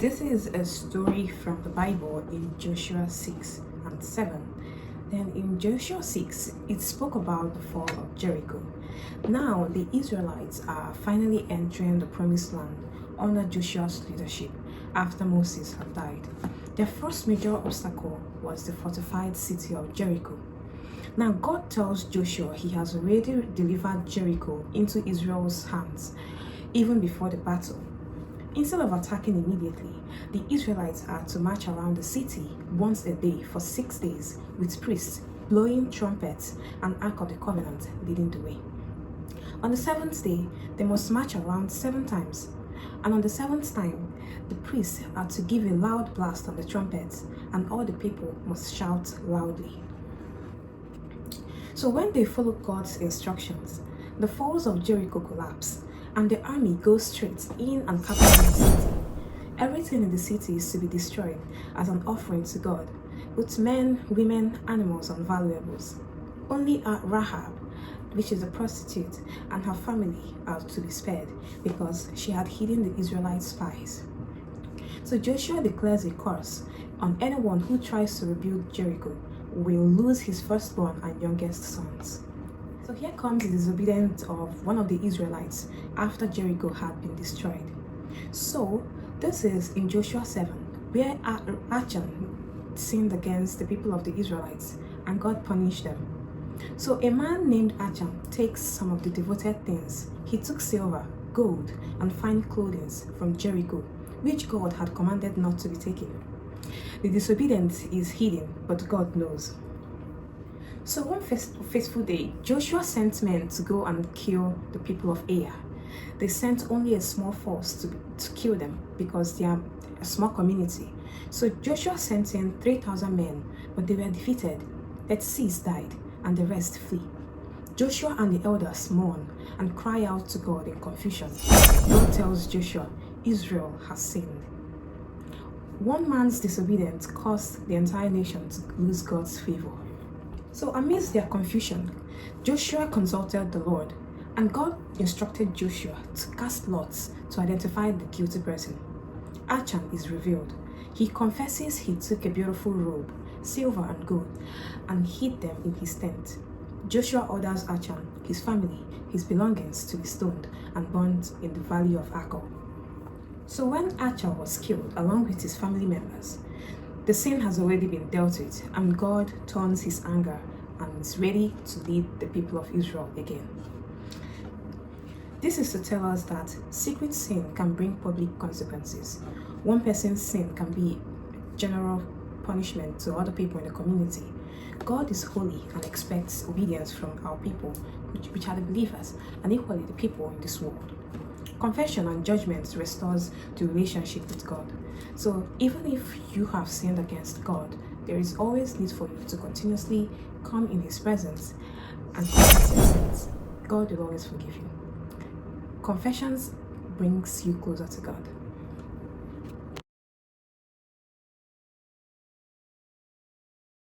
This is a story from the Bible in Joshua 6 and 7. Then in Joshua 6, it spoke about the fall of Jericho. Now the Israelites are finally entering the promised land under Joshua's leadership after Moses had died. Their first major obstacle was the fortified city of Jericho. Now God tells Joshua he has already delivered Jericho into Israel's hands even before the battle. Instead of attacking immediately, the Israelites are to march around the city once a day for 6 days with priests blowing trumpets and Ark of the Covenant leading the way. On the 7th day, they must march around 7 times, and on the 7th time, the priests are to give a loud blast on the trumpets, and all the people must shout loudly. So when they follow God's instructions, the walls of Jericho collapse, and the army goes straight in and captures the city. Everything in the city is to be destroyed as an offering to God, with men, women, animals, and valuables. Only Rahab, which is a prostitute, and her family are to be spared because she had hidden the Israelite spies. So Joshua declares a curse on anyone who tries to rebuild Jericho will lose his firstborn and youngest sons. So here comes the disobedience of one of the Israelites after Jericho had been destroyed. So this is in Joshua 7, where Achan sinned against the people of the Israelites and God punished them. So a man named Achan takes some of the devoted things. He took silver, gold, and fine clothing from Jericho, which God had commanded not to be taken. The disobedience is hidden, but God knows. So one fateful day, Joshua sent men to go and kill the people of Ai. They sent only a small force to kill them because they are a small community. So Joshua sent in 3,000 men, but they were defeated. 36 died, and the rest flee. Joshua and the elders mourn and cry out to God in confusion. God tells Joshua, Israel has sinned. One man's disobedience caused the entire nation to lose God's favor. So amidst their confusion, Joshua consulted the Lord, and God instructed Joshua to cast lots to identify the guilty person. Achan is revealed. He confesses he took a beautiful robe, silver and gold, and hid them in his tent. Joshua orders Achan, his family, his belongings to be stoned and burnt in the valley of Achan. So when Achan was killed along with his family members, the sin has already been dealt with, and God turns his anger and is ready to lead the people of Israel again. This is to tell us that secret sin can bring public consequences. One person's sin can be general punishment to other people in the community. God is holy and expects obedience from our people, which are the believers, and equally the people in this world. Confession and judgment restores the relationship with God. So even if you have sinned against God, there is always need for you to continuously come in His presence and confess your sins. God will always forgive you. Confessions brings you closer to God.